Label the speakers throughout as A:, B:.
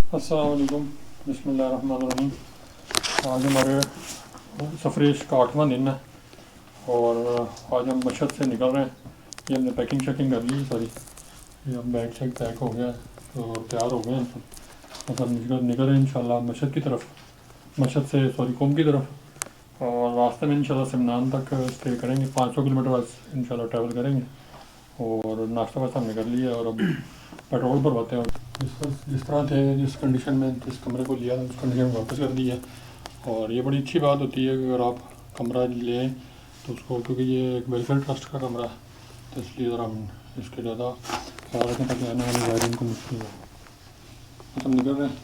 A: अस्सलाम वालेकुम, बिस्मिल्लाहिर्रहमानिर्रहीम। आज हमारे सफ़र का 8वां दिन है और आज हम मशहद से निकल रहे हैं। ये हमने पैकिंग शैकिंग कर ली सारी, ये हम बैग शैग पैक हो गया तो तैयार हो गए हैं सब। बस हम निकल रहे हैं इंशाल्लाह मशहद की तरफ, मशहद से कुम की तरफ। और रास्ते में इंशाल्लाह सिमनान तक स्टे करेंगे, 500 किलोमीटर बस इंशाल्लाह ट्रैवल करेंगे। और नाश्ता वास्ता हमने कर लिया और अब पेट्रोल भरवाते हैं। जिस तरह थे, जिस कंडीशन में जिस कमरे को लिया उस कंडीशन में वापस कर दिया। और ये बड़ी अच्छी बात होती है कि अगर आप कमरा ले तो उसको, क्योंकि ये एक वेलफेयर ट्रस्ट का कमरा है तो इसलिए ज़रा हम इसके ज़्यादा ख्याल रखें ताकि आने वाले ज़ायरीन को मुश्किल हो। तो हम निकल रहे हैं।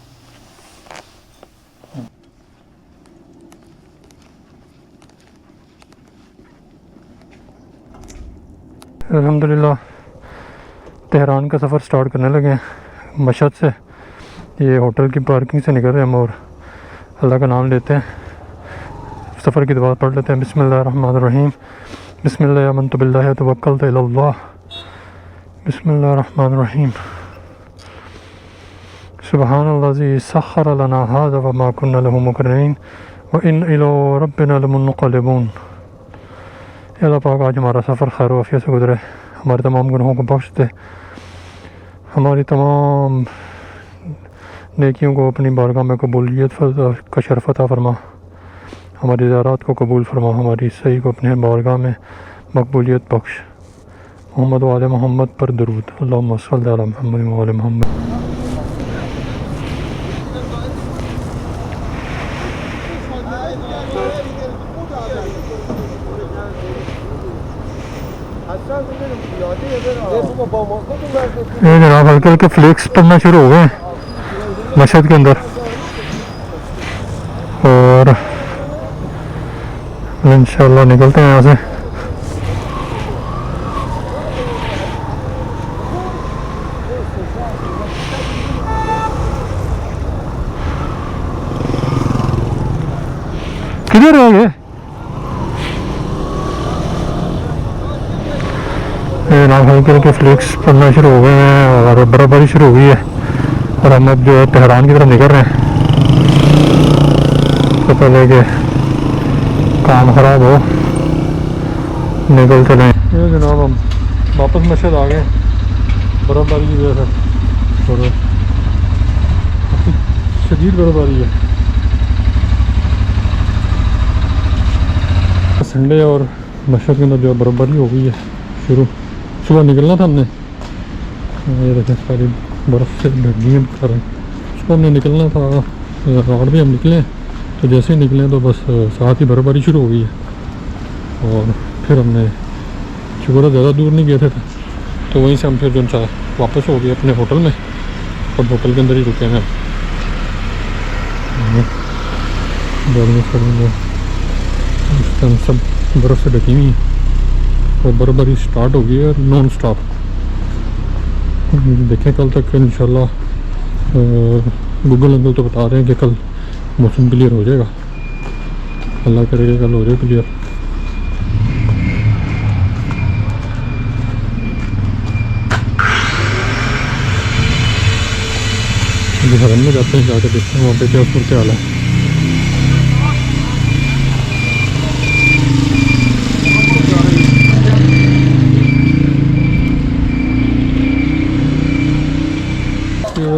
A: अल्हम्दुलिल्लाह तेहरान का सफ़र स्टार्ट करने लगे हैं मशहद से। ये होटल की पार्किंग से निकल रहे हैं हम और अल्लाह का नाम लेते हैं, सफ़र की दुआ पढ़ लेते हैं। बिस्मिल्लाहिर्रहमानिर्रहीम, बिस्मिल्लाह आमन्तु बिल्लाहि व तवक्कलतु अलल्लाह, बिस्मिल्लाहिर्रहमानिर्रहीम। सुब्हानल्लाज़ी सख़्ख़र लना हाज़ा व मा कुन्ना लहू मुक़रिनीन व इन्ना इला रब्बिना लमुन्क़लिबून। अल्लाह पाक आज हमारा सफ़र खैर आफियत से गुजरे, हमारे तमाम गुनाहों को बख्श दे, हमारी तमाम नेकियों को अपनी बारगाह में कबूलियत का शरफ़ अता फरमा, हमारी ज़ियारत को कबूल फरमा, हमारी सही को अपने बारगाह में मकबूलियत बख्श। मोहम्मद व आले मोहम्मद पर दरूद, अल्लाहुम्मा सल्लि अला मुहम्मद व आले मोहम्मद। ये जनाब हल्के हल्के फ्लेक्स पड़ना शुरू हो गए मशहद के अंदर और इंशाल्लाह निकलते हैं यहाँ से। किधर है ये? जनाब हल्के हल्के फ्लेक्स पड़ना शुरू हो गए हैं और बर्फबारी शुरू हो गई है और हम अब जो है तेहरान की तरफ निकल रहे हैं। तो पहले के काम ख़राब हो निकल चले। ये जनाब हम वापस मशहद आ गए बर्फबारी की वजह से, और शदीद बर्फबारी है। संडे और मशहद के अंदर जो बर्फबारी हो गई है शुरू। सुबह निकलना था हमने, ये देखें सारी बर्फ़ से ढक गई है कर। सुबह हमने निकलना था 8 बजे हम निकले, तो जैसे ही निकले तो बस साथ ही बर्फबारी शुरू हो गई है। और फिर हमने शुक्र ज़्यादा दूर नहीं गए थे तो वहीं से हम फिर जो सा वापस हो गए अपने होटल में, और होटल के अंदर ही रुके हैं। सब बर्फ़ से ढकी हुई है और बर्फबारी स्टार्ट हो गई है नॉन स्टॉप। देखें कल तक इंशाल्लाह, गूगल अंकल तो बता रहे हैं कि कल मौसम क्लियर हो जाएगा, अल्लाह करेगा कल हो जाए क्लियर। अभी हरम में जाते हैं, जाकर देखते हैं वहाँ पे क्या सूरत हाल है।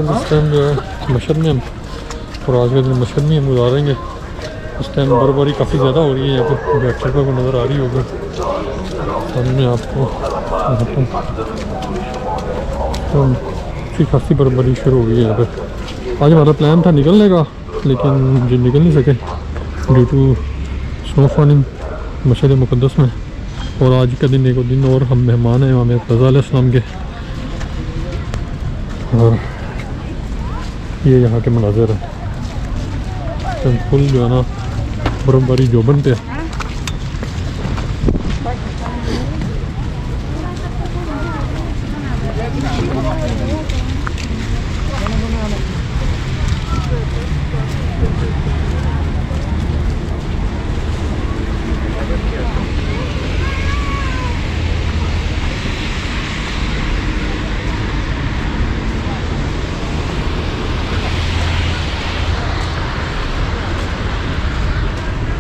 A: इस टाइम जो है मशहद में हम, और आज के दिन मशहद में हम गुजारेंगे। इस टाइम बर्फबारी काफ़ी ज़्यादा हो रही है यहाँ पर, बैक साइड पर नज़र आ रही होगी सामने आपको। तो अच्छी खासी बर्फबारी शुरू हो गई है यहाँ पर। आज हमारा प्लान था निकलने का, लेकिन जो निकल नहीं सके ड्यू टू स्नोफॉलिंग मशहद मुक़द्दस में। और आज का दिन एक दिन और हम मेहमान हैं इमाम रज़ा अलैहिस्सलाम के, और ये यहाँ के मनाज़िर हैं। फुल जो है ना बर्फबारी जोबन पे है।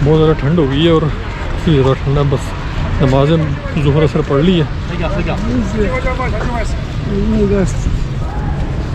A: बहुत ज़्यादा ठंड हो गई है और काफ़ी ज़्यादा ठंड है। बस नमाज़ें ज़ोहर असर पढ़ ली है।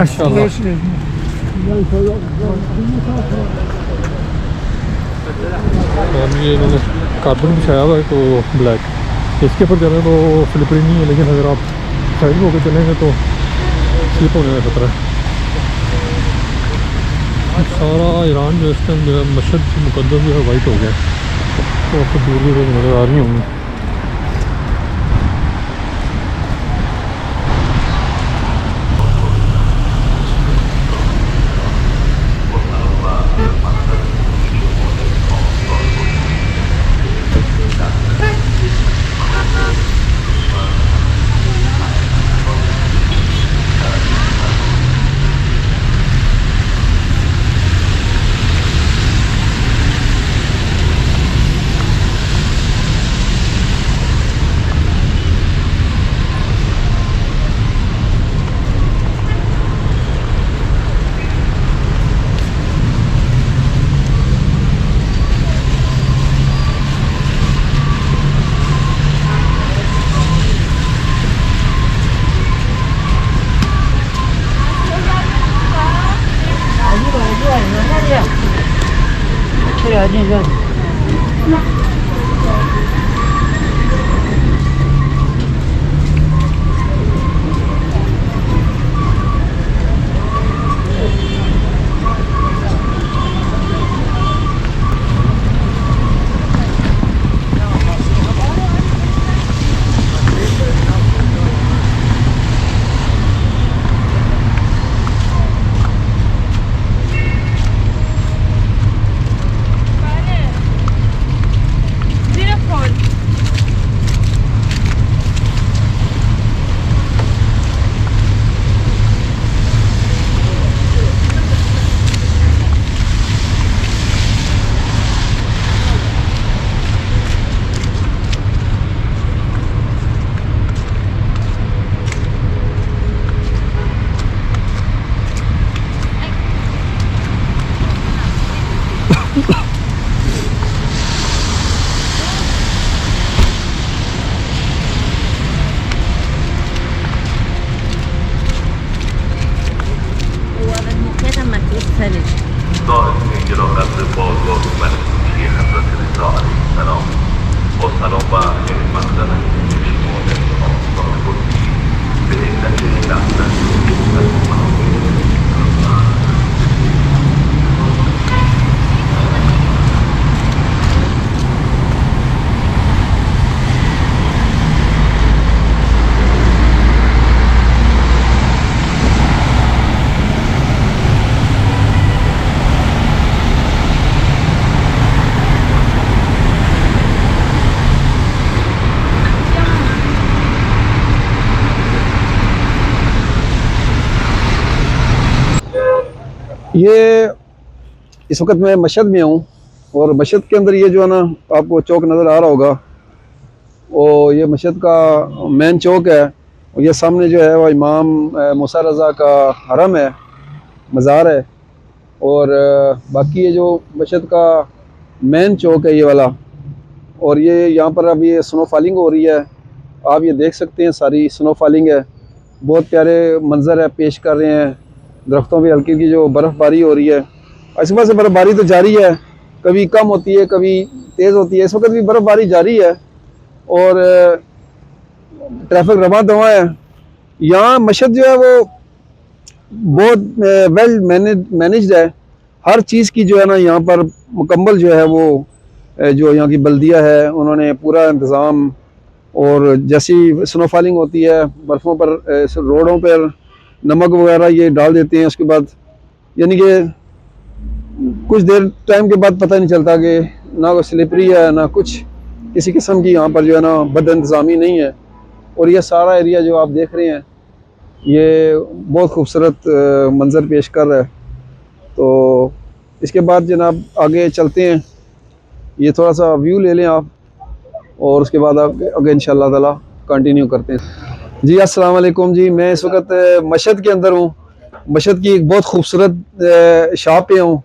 A: इंशाल्लाह। और ये इन्होंने कार्बन बिछाया हुआ है तो ब्लैक, इसके ऊपर चलें तो स्लिपरी नहीं है, लेकिन अगर आप साइड में होकर चलेंगे तो स्लिप होने का खतरा है। सारा ईरान जो इस टाइम जो है मशहद मुकद्दस जो है वाइट हो गया है, तो आपको दूर दूर नज़र आ रही होंगी।
B: ये इस वक्त मैं मशहद में हूँ और मशहद के अंदर ये जो है ना आपको चौक नज़र आ रहा होगा, वो ये मशहद का मेन चौक है। और ये सामने जो है वो इमाम मूसा रज़ा का हरम है, मज़ार है। और बाकी ये जो मशहद का मेन चौक है ये वाला, और ये यहाँ पर अब ये स्नो फॉलिंग हो रही है, आप ये देख सकते हैं सारी स्नो फॉलिंग है। बहुत प्यारे मंजर है पेश कर रहे हैं, दरख्तों पे हल्की की जो बर्फ़बारी हो रही है। इस वक्त से बर्फ़बारी तो जारी है, कभी कम होती है कभी तेज़ होती है। इस वक्त भी बर्फ़बारी जारी है और ट्रैफिक रवा दवा है। यहाँ मशहद जो है वो बहुत वेल मैनेज्ड है, हर चीज़ की जो है ना यहाँ पर मुकम्मल जो है वो जो यहाँ की बल्दिया है उन्होंने पूरा इंतज़ाम। और जैसी स्नोफॉलिंग होती है बर्फ़ों पर रोडों पर नमक वगैरह ये डाल देते हैं, उसके बाद यानी कि कुछ देर टाइम के बाद पता नहीं चलता कि ना कोई स्लिपरी है ना कुछ किसी किस्म की यहाँ पर जो है ना बद इंतज़ामी नहीं है। और ये सारा एरिया जो आप देख रहे हैं ये बहुत खूबसूरत मंज़र पेश कर रहा है। तो इसके बाद जनाब आगे चलते हैं, ये थोड़ा सा व्यू ले लें आप और उसके बाद आगे इंशाअल्लाह ताला कंटिन्यू करते हैं। जी अस्सलाम वालेकुम जी, मैं इस वक्त मशहद के अंदर हूँ। मशहद की एक बहुत खूबसूरत शॉप पे हूँ।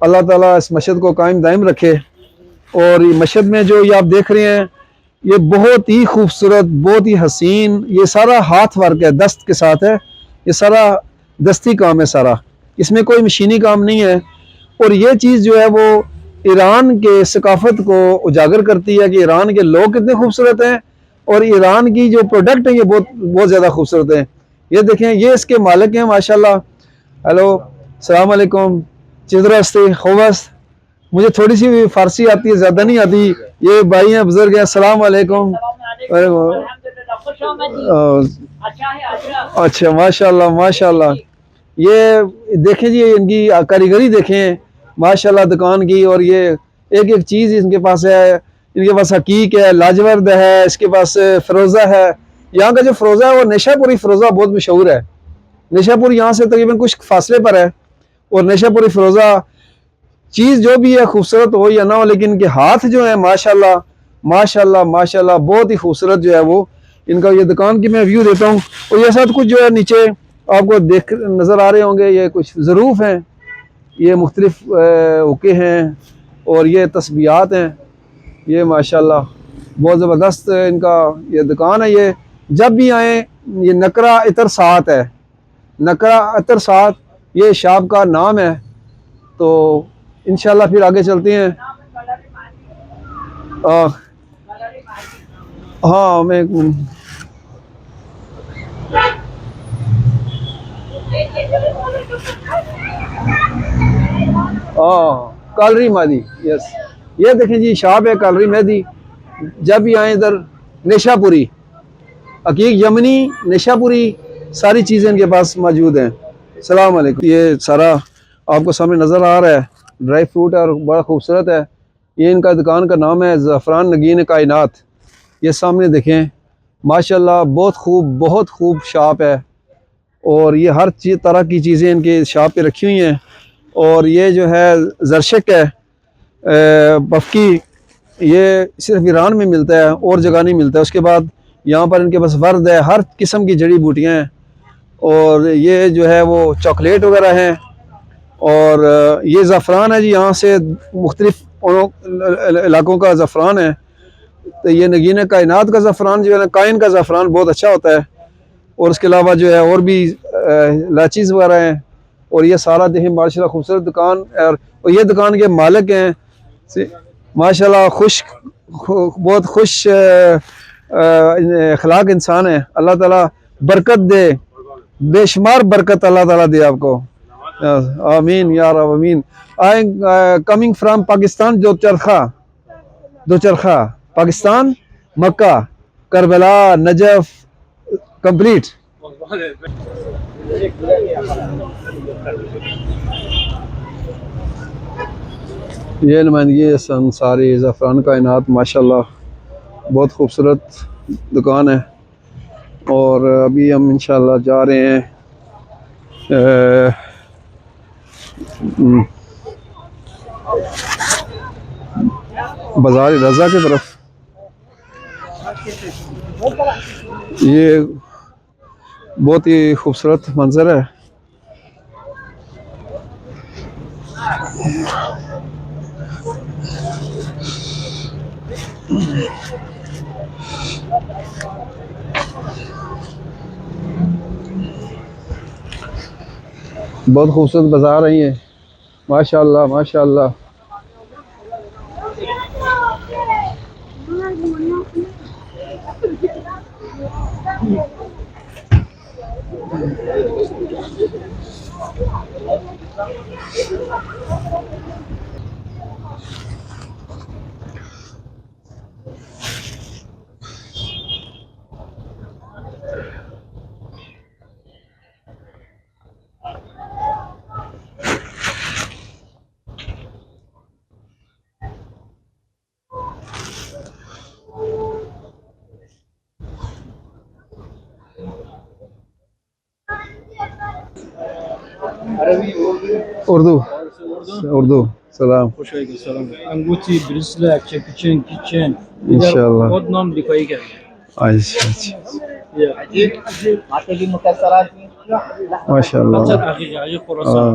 B: अल्लाह ताला इस मस्जिद को कायम दायम रखे। और ये मस्जिद में जो ये आप देख रहे हैं, ये बहुत ही खूबसूरत, बहुत ही हसीन, ये सारा हाथ वर्क है, दस्त के साथ है, ये सारा दस्ती काम है सारा, इसमें कोई मशीनी काम नहीं है। और ये चीज़ जो है वो ईरान के सकाफत को उजागर करती है कि ईरान के लोग कितने खूबसूरत हैं और ईरान की जो प्रोडक्ट है ये बहुत बहुत ज़्यादा खूबसूरत है। ये देखें, ये इसके मालिक हैं माशाल्लाह। हेलो, अस्सलाम वालेकुम, चिदरस्ते खौबस। मुझे थोड़ी सी भी फारसी आती है, ज़्यादा नहीं आती। ये भाई हैं, बुजुर्ग हैं। अस्सलाम वालेकुम। अच्छा, माशाल्लाह माशाल्लाह। ये देखें जी, इनकी कारीगरी देखें माशाल्लाह दुकान की। और ये एक एक चीज़ इनके पास है। इनके पास हकीक है, लाजवर्द है, इसके पास फ़िरोज़ा है। यहाँ का जो फ़िरोज़ा है वो निशापुरी फ़िरोज़ा बहुत मशहूर है। निशापुर यहाँ से तकरीबन कुछ फासले पर है। और निशापुरी फ़िरोज़ा चीज़ जो भी है खूबसूरत हो या ना हो, लेकिन इनके हाथ जो है माशाल्लाह माशाल्लाह माशाल्लाह बहुत ही खूबसूरत जो है वो इनका। ये दुकान की मैं व्यू देता हूँ। और ये साथ कुछ जो है नीचे आपको देख नज़र आ रहे होंगे, ये कुछ ज़रूफ हैं, ये मुख्तलिफ हुक्के हैं और ये तस्बीहात हैं। ये माशाल्लाह बहुत ज़बरदस्त इनका ये दुकान है। ये जब भी आए, ये नकरा इतर साथ है, नकरा इतर साथ ये शॉप का नाम है। तो इंशाल्लाह फिर आगे चलते हैं। हाँ, मैं कालरी मादी, यस। ये देखें जी, शॉप है कालरी मेहदी। जब भी आए इधर, निशापुरी, हकीक यमनी, निशापुरी, सारी चीज़ें इनके पास मौजूद हैं। सलाम अलैकुम। ये सारा आपको सामने नज़र आ रहा है, ड्राई फ्रूट है और बड़ा खूबसूरत है। ये इनका दुकान का नाम है ज़फ़रान नगीन कायनात। ये सामने देखें माशाल्लाह, बहुत खूब शॉप है। और ये हर चीज़ तरह की चीज़ें इनके शॉप पे रखी हुई हैं। और ये जो है जरशक है, बफ़की, ये सिर्फ ईरान में मिलता है और जगह नहीं मिलता है। उसके बाद यहाँ पर इनके पास वर्द है, हर किस्म की जड़ी बूटियाँ हैं। और ये जो है वो चॉकलेट वगैरह हैं। और ये ज़फ़रान है जी, यहाँ से मुख्तलिफ इलाकों का ज़फ़रान है। तो ये नगीन कायनात का ज़फ़रान जो है ना, कायन का ज़फ़रान बहुत अच्छा होता है। और उसके अलावा जो है और भी इलाचीज़ वगैरह हैं। और ये सारा देखें माशाल्लाह खूबसूरत दुकान। और ये दुकान के मालिक हैं माशाल्लाह, बहुत खुश अखलाक इंसान है। अल्लाह ताला बरकत दे, बेशुमार बरकत अल्लाह ताला दे आपको। आमीन या रब आमीन। आई कमिंग फ्रॉम पाकिस्तान, दो चरखा पाकिस्तान, मक्का, करबला, नजफ कंप्लीट। ये नुमाइंदगी संसारी ज़फ़रान कायनात, माशाल्लाह बहुत खूबसूरत दुकान है। और अभी हम इंशाल्लाह जा रहे हैं बाज़ार रज़ा की तरफ। ये बहुत ही खूबसूरत मंजर है। बहुत खूबसूरत बाज़ार है ये, माशाल्लाह माशाल्लाह। उर्दू उर्दू सलाम
C: अंगूठी ब्रेसलेट चेन किचन
B: इंशाल्लाह।
C: बहुत नाम लिखाई गया
B: अच्छा
C: है।
B: माशाल्लाह।
C: खुरासान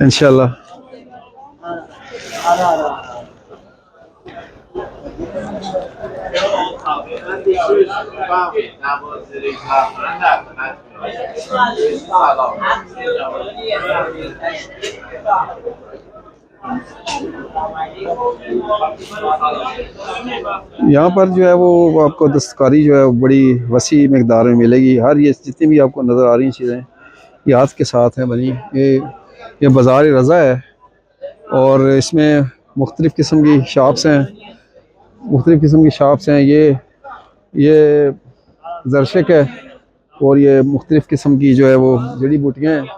B: इंशाल्लाह। यहाँ पर जो है वो आपको दस्तकारी जो है वो बड़ी वसी मकदार में मिलेगी। हर ये जितनी भी आपको नज़र आ रही चीज़ें ये हाथ के साथ हैं बनी। ये बाज़ार रज़ा है और इसमें मुख्तलिफ़ किस्म की शॉप्स हैं, मुख्तलिफ़ किस्म की शॉप्स हैं। ये ज़रशक है और ये मुख्तलिफ़ किस्म की जो है वो जड़ी बूटियाँ हैं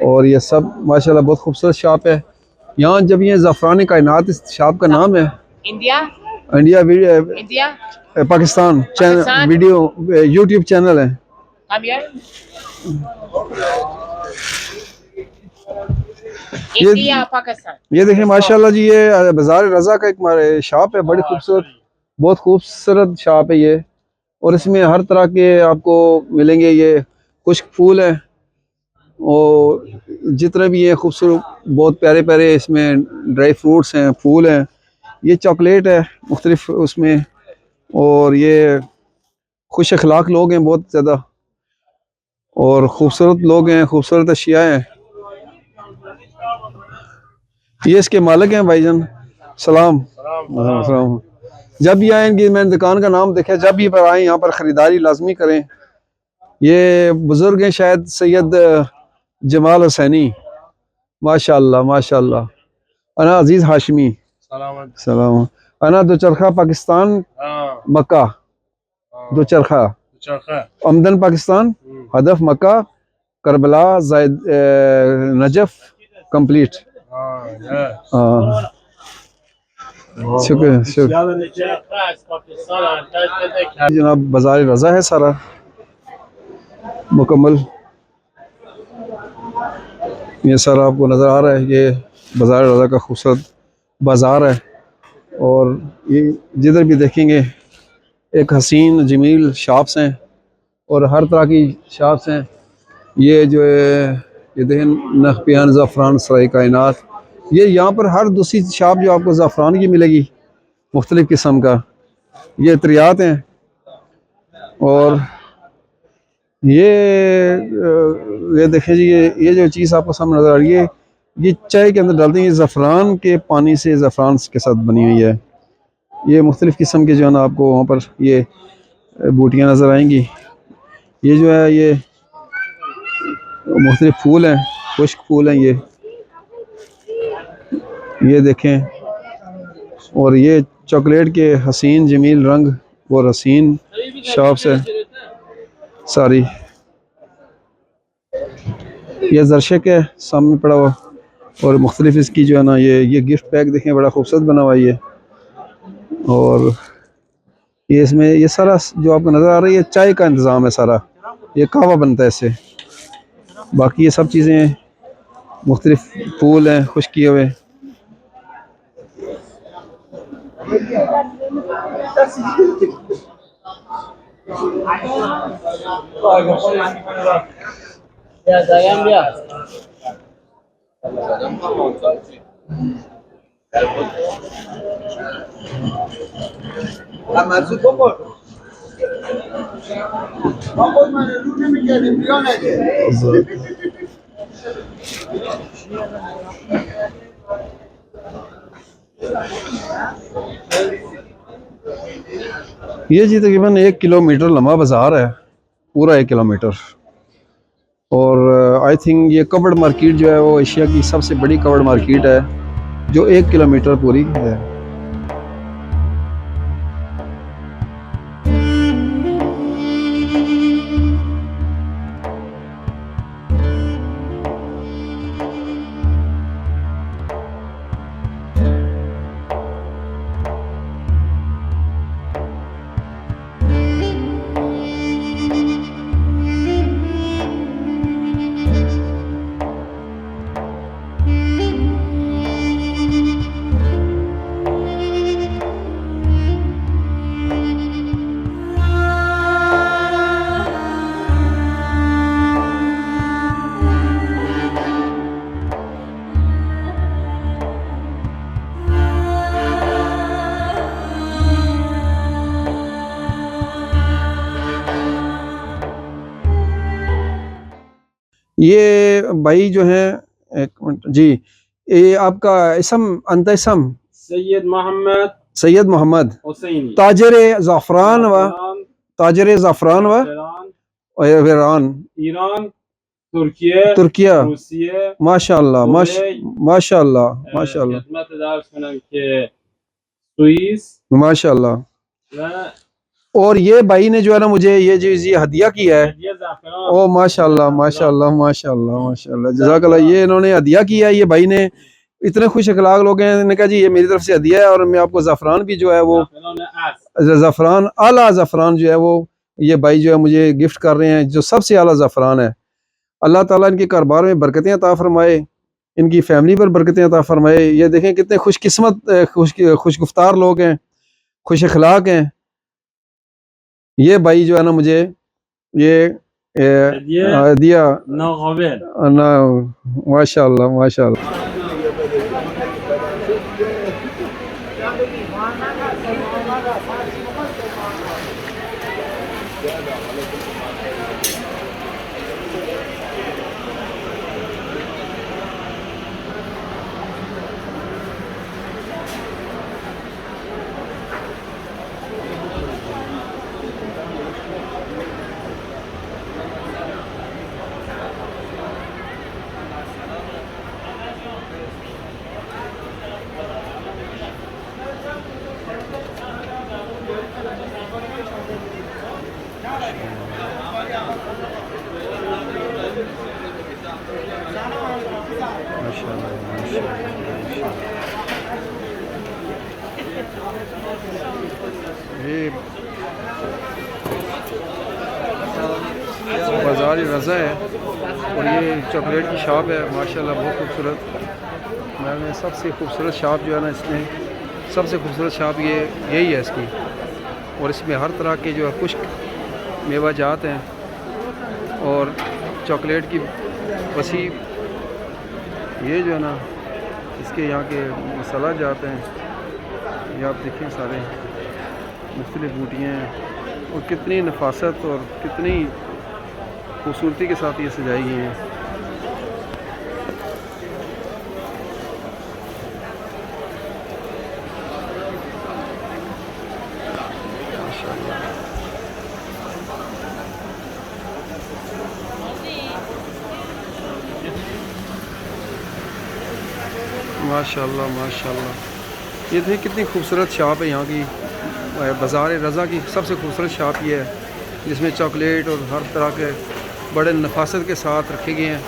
B: और ये सब माशाल्लाह बहुत खूबसूरत शॉप है। यहाँ जब ये ज़फ़रान कायनात इस शॉप का नाम है।
D: India
B: India Pakistan channel video YouTube channel है।
D: इंडिया पाकिस्तान।
B: ये देखिए माशाल्लाह जी, ये बाज़ार रज़ा का एक शॉप है, बड़ी खूबसूरत, बहुत खूबसूरत शॉप है ये। और इसमें हर तरह के आपको मिलेंगे। ये खुश्क फूल हैं और जितने भी ये खूबसूरत बहुत प्यारे प्यारे इसमें ड्राई फ्रूट्स हैं, फूल हैं। ये चॉकलेट है मुख्तलिफ उसमें। और ये खुश अखलाक लोग हैं बहुत ज़्यादा और ख़ूबसूरत लोग हैं, खूबसूरत अशिया हैं। ये इसके मालिक हैं भाईजान। सलाम सलाम। जब भी आएंगे, मैंने दुकान का नाम देखा, जब भी पर आए यहाँ पर ख़रीदारी लाजमी करें। ये बुज़ुर्ग हैं शायद सैयद जमाल हुसैनी, माशाअल्लाह माशाअल्लाह। अना अजीज़ हाशमी, सलाम। अना दो चरखा पाकिस्तान मक्का, दो चरखा अमदन पाकिस्तान, हदफ मक्का, करबला जायद नजफ कंप्लीट। शुक्र शुक्र जनाब। बाज़ार रज़ा है सारा मुकम्मल। ये सारा आपको नज़र आ रहा है। ये बाज़ार रज़ा का खूबसूरत बाज़ार है और ये जिधर भी देखेंगे एक हसीन जमील शॉप्स हैं और हर तरह की शॉप्स हैं। ये जो है ये देखें नखपियान ज़फ़रान सराय कायनात। ये यहाँ पर हर दूसरी शॉप जो आपको ज़फ़रान की मिलेगी मुख्तलिफ़ किस्म का। ये त्रियात हैं और ये देखें जी, ये जो चीज़ आपको सामने नज़र आ रही है ये चाय के अंदर डालते हैं। ये ज़फ़रान के पानी से ज़फ़रान के साथ बनी हुई है। ये मुख्तलिफ़ किस्म के जो है ना आपको वहाँ पर ये बूटियाँ नज़र आएंगी। ये जो है ये मुख्तलिफ़ फूल हैं, खुश्क फूल हैं ये देखें। और ये चॉकलेट के हसीन जमील रंग और हसीन शॉप्स है सारी। ये ज़रशक है सामने पड़ा हुआ और मुख्तलिफ़ इसकी जो है ना ये गिफ्ट पैक देखें, बड़ा खूबसूरत बना हुआ है ये। और ये इसमें ये सारा जो आपको नज़र आ रही है चाय का इंतज़ाम है सारा। ये कहवा बनता है इससे। बाकी ये सब चीज़ें मुख्तलिफ़ फूल हैं खुश्क किए हुए। ये जी तकरीबन 1 किलोमीटर लंबा बाज़ार है, पूरा 1 किलोमीटर। और आई थिंक ये कबड़ मार्केट जो है वो एशिया की सबसे बड़ी कबड़ मार्केट है जो 1 किलोमीटर पूरी है। ये भाई जो है, एक मिनट जी, ये आपका इसम अंत इसम सैयद मोहम्मद ताजर ज़ाफ़रान व ताजर ज़ाफ़रान व ईरान तुर्किया माशाअल्लाह माशाअल्लाह माशाअल्लाह माशाअल्लाह। और ये भाई ने जो है ना मुझे ये हदिया किया है, ओ माशाअल्लाह माशाअल्लाह माशाअल्लाह माशाअल्लाह जज़ाकल्लाह। ये इन्होंने हदिया किया है, ये भाई ने, इतने खुश अखलाक लोग हैं, इन्होंने कहा जी ये मेरी तरफ से हदिया है और मैं आपको ज़ाफ़रान भी जो है वो ज़ाफ़रान आला ज़ाफ़रान जो है वो ये भाई जो है मुझे गिफ्ट कर रहे हैं, जो सबसे आला ज़ाफ़रान है। अल्लाह ताला इनके कारोबार में बरकतें अता फरमाए, इनकी फैमिली पर बरकतें अता फरमाए। ये देखें कितने खुशकिस्मत खुशगुफ्तार लोग हैं, खुश अखलाक हैं। ये भाई जो है ना मुझे ये हदिया ना, माशाअल्लाह माशाअल्लाह। ये बाज़ार रज़ा है और ये चॉकलेट की शॉप है, माशाल्लाह बहुत खूबसूरत। मैंने सबसे खूबसूरत शॉप जो है ना, इसमें सबसे खूबसूरत शॉप ये यही है इसकी। और इसमें हर तरह के जो है खुश्क मेवा जात हैं और चॉकलेट की वसी, ये जो है ना इसके यहाँ के मसाला जाते हैं, ये आप देखें सारे मुख्तलिफ बूटियाँ हैं और कितनी नफासत और कितनी खूबसूरती के साथ ये सजाई गई हैं। माशाल्लाह माशाल्लाह। ये देखिए कितनी खूबसूरत शॉप है यहाँ की, बाज़ार रज़ा की सबसे खूबसूरत शॉप ये है, जिसमें चॉकलेट और हर तरह के बड़े नफासत के साथ रखे गए हैं।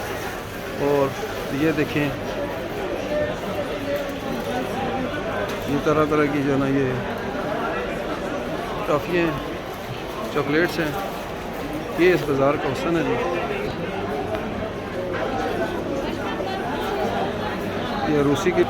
B: और ये देखें ये तरह तरह की जो है ना ये टॉफ़ियाँ चॉकलेट्स हैं, ये इस बाज़ार का हुस्न है जी। ये रूसी की